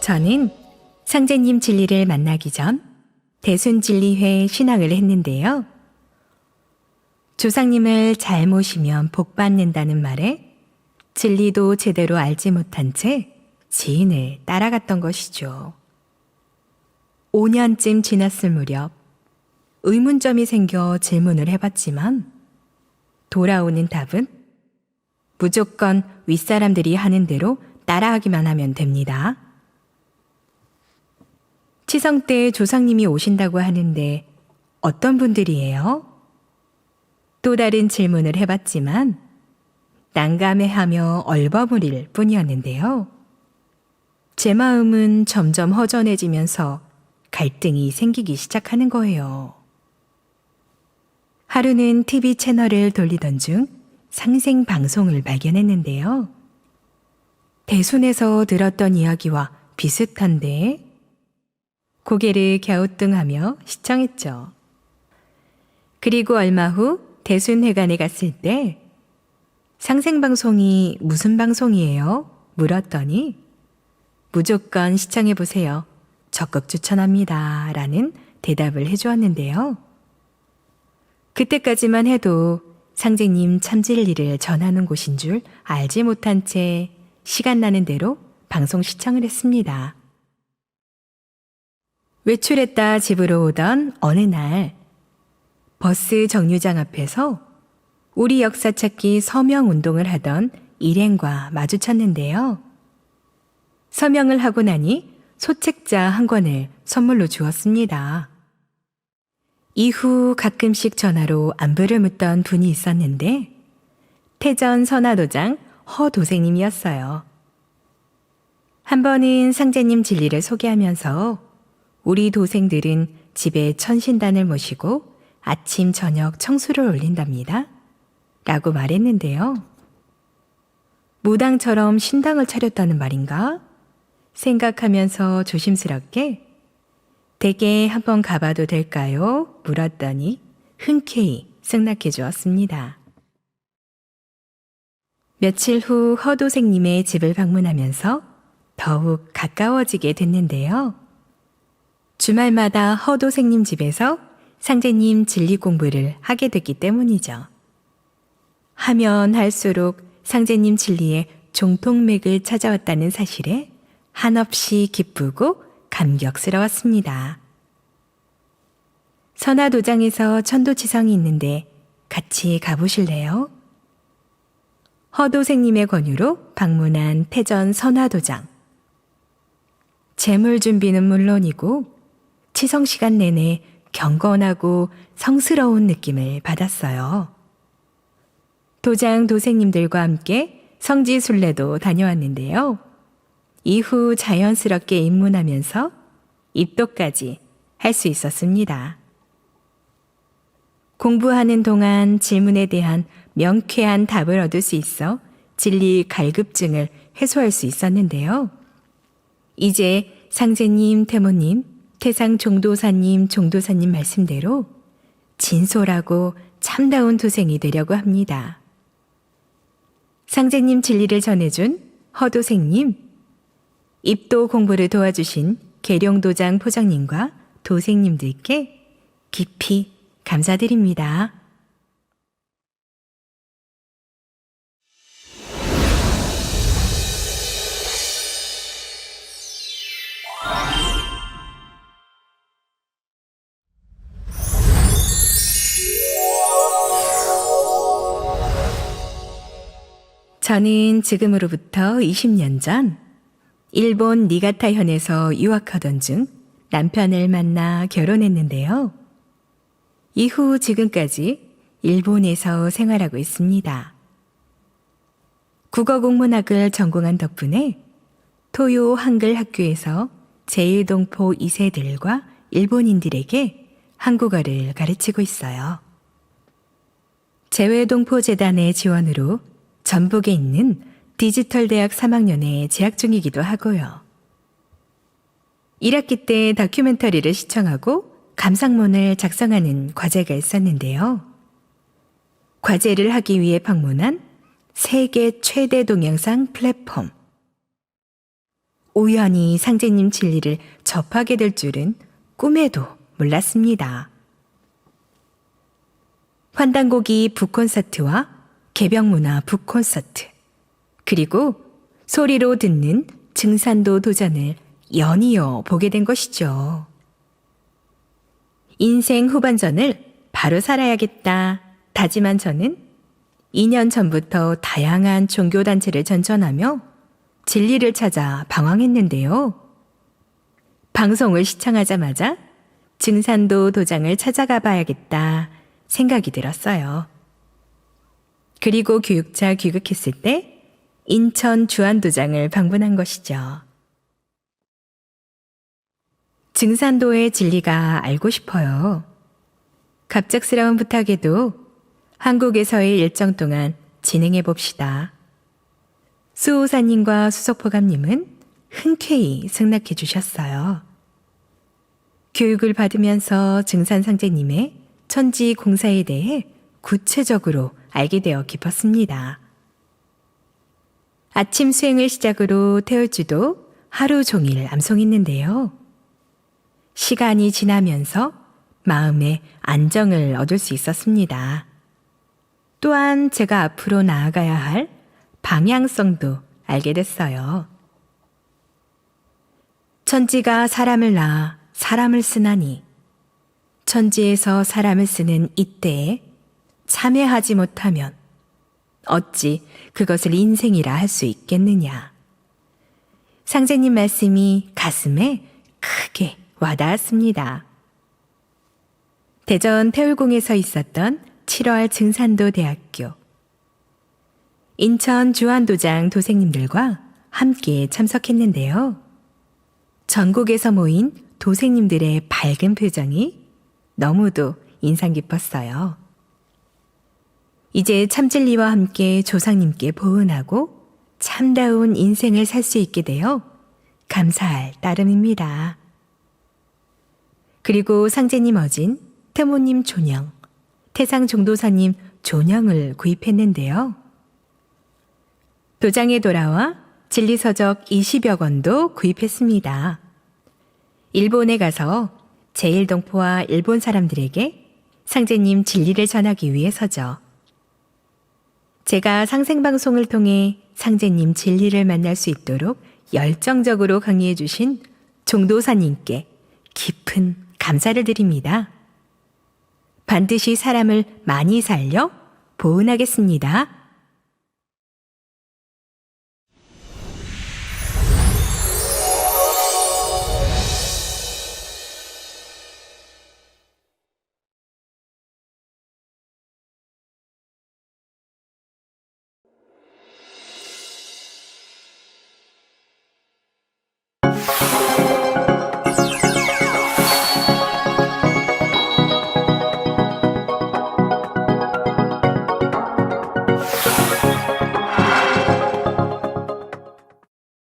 저는 상제님 진리를 만나기 전 대순진리회 신앙을 했는데요. 조상님을 잘 모시면 복 받는다는 말에 진리도 제대로 알지 못한 채 지인을 따라갔던 것이죠. 5년쯤 지났을 무렵 의문점이 생겨 질문을 해봤지만 돌아오는 답은 무조건 윗사람들이 하는 대로 따라하기만 하면 됩니다. 치성 때 조상님이 오신다고 하는데 어떤 분들이에요? 또 다른 질문을 해봤지만 난감해하며 얼버무릴 뿐이었는데요. 제 마음은 점점 허전해지면서 갈등이 생기기 시작하는 거예요. 하루는 TV 채널을 돌리던 중 상생 방송을 발견했는데요. 대순에서 들었던 이야기와 비슷한데 고개를 갸우뚱하며 시청했죠. 그리고 얼마 후 대순회관에 갔을 때 상생 방송이 무슨 방송이에요? 물었더니 무조건 시청해보세요. 적극 추천합니다. 라는 대답을 해주었는데요. 그때까지만 해도 상제님 참진리를 전하는 곳인 줄 알지 못한 채 시간 나는 대로 방송 시청을 했습니다. 외출했다 집으로 오던 어느 날 버스 정류장 앞에서 우리 역사 찾기 서명 운동을 하던 일행과 마주쳤는데요. 서명을 하고 나니 소책자 한 권을 선물로 주었습니다. 이후 가끔씩 전화로 안부를 묻던 분이 있었는데 태전 선화도장 허도생님이었어요. 한 번은 상제님 진리를 소개하면서 우리 도생들은 집에 천신단을 모시고 아침 저녁 청수를 올린답니다. 라고 말했는데요. 무당처럼 신당을 차렸다는 말인가? 생각하면서 조심스럽게 댁에 한번 가봐도 될까요? 물었더니 흔쾌히 승낙해 주었습니다. 며칠 후 허도생님의 집을 방문하면서 더욱 가까워지게 됐는데요. 주말마다 허도생님 집에서 상제님 진리 공부를 하게 됐기 때문이죠. 하면 할수록 상제님 진리에 종통맥을 찾아왔다는 사실에 한없이 기쁘고 감격스러웠습니다. 선화도장에서 천도치성이 있는데 같이 가보실래요? 허도생님의 권유로 방문한 태전 선화도장. 재물 준비는 물론이고 치성 시간 내내 경건하고 성스러운 느낌을 받았어요. 도장 도생님들과 함께 성지순례도 다녀왔는데요. 이후 자연스럽게 입문하면서 입도까지 할 수 있었습니다. 공부하는 동안 질문에 대한 명쾌한 답을 얻을 수 있어 진리 갈급증을 해소할 수 있었는데요. 이제 상제님, 태모님, 태상 종도사님, 종도사님 말씀대로 진솔하고 참다운 도생이 되려고 합니다. 상제님 진리를 전해준 허도생님, 입도 공부를 도와주신 계룡도장 포장님과 도생님들께 깊이 감사드립니다. 저는 지금으로부터 20년 전 일본 니가타현에서 유학하던 중 남편을 만나 결혼했는데요. 이후 지금까지 일본에서 생활하고 있습니다. 국어국문학을 전공한 덕분에 토요 한글 학교에서 제1동포 2세들과 일본인들에게 한국어를 가르치고 있어요. 재외동포재단의 지원으로 전북에 있는 디지털 대학 3학년에 재학 중이기도 하고요. 1학기 때 다큐멘터리를 시청하고 감상문을 작성하는 과제가 있었는데요. 과제를 하기 위해 방문한 세계 최대 동영상 플랫폼. 우연히 상제님 진리를 접하게 될 줄은 꿈에도 몰랐습니다. 환단곡이 북콘서트와 개병문화 북콘서트, 그리고 소리로 듣는 증산도 도전을 연이어 보게 된 것이죠. 인생 후반전을 바로 살아야겠다 다짐한 저는 2년 전부터 다양한 종교단체를 전전하며 진리를 찾아 방황했는데요. 방송을 시청하자마자 증산도 도장을 찾아가 봐야겠다 생각이 들었어요. 그리고 교육차 귀국했을 때 인천 주안도장을 방문한 것이죠. 증산도의 진리가 알고 싶어요. 갑작스러운 부탁에도 한국에서의 일정 동안 진행해 봅시다. 수호사님과 수석포감님은 흔쾌히 승낙해 주셨어요. 교육을 받으면서 증산상제님의 천지 공사에 대해 구체적으로 알게 되어 기뻤습니다. 아침 수행을 시작으로 태울주도 하루 종일 암송했는데요. 시간이 지나면서 마음의 안정을 얻을 수 있었습니다. 또한 제가 앞으로 나아가야 할 방향성도 알게 됐어요. 천지가 사람을 낳아 사람을 쓰나니 천지에서 사람을 쓰는 이때에 참회하지 못하면 어찌 그것을 인생이라 할 수 있겠느냐. 상제님 말씀이 가슴에 크게 와닿았습니다. 대전 태울궁에서 있었던 7월 증산도 대학교, 인천 주안도장 도생님들과 함께 참석했는데요. 전국에서 모인 도생님들의 밝은 표정이 너무도 인상 깊었어요. 이제 참진리와 함께 조상님께 보은하고 참다운 인생을 살 수 있게 되어 감사할 따름입니다. 그리고 상제님 어진 태모님 존영, 태상 종도사님 존영을 구입했는데요. 도장에 돌아와 진리서적 20여 권도 구입했습니다. 일본에 가서 제1동포와 일본 사람들에게 상제님 진리를 전하기 위해서죠. 제가 상생방송을 통해 상제님 진리를 만날 수 있도록 열정적으로 강의해 주신 종도사님께 깊은 감사를 드립니다. 반드시 사람을 많이 살려 보은하겠습니다.